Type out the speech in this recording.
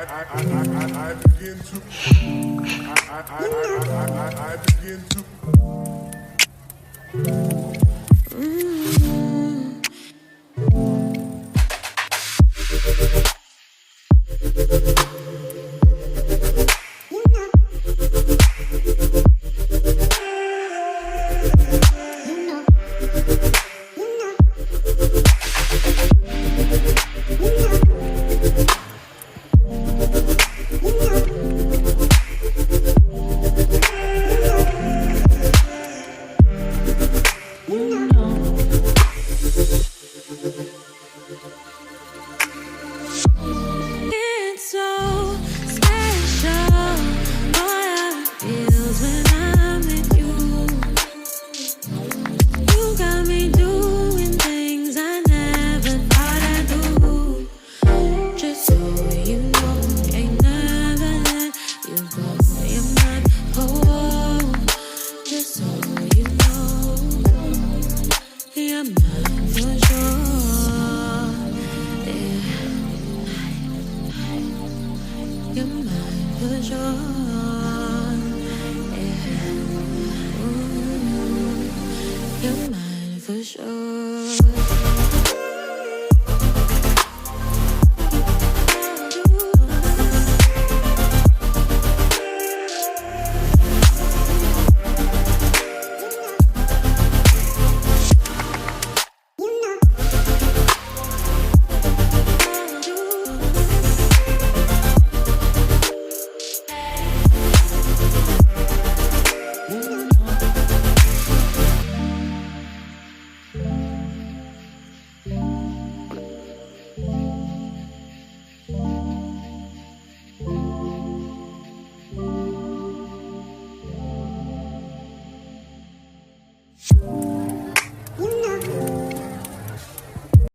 I begin to I begin to It's so special, boy, how it feels when I'm with you. You got me doing things I never thought I'd do. Just so you know, ain't never let you go. You're my home. Just so you know, you're mine for sure. Yeah. You're mine for sure. Yeah. Ooh, you're mine for sure.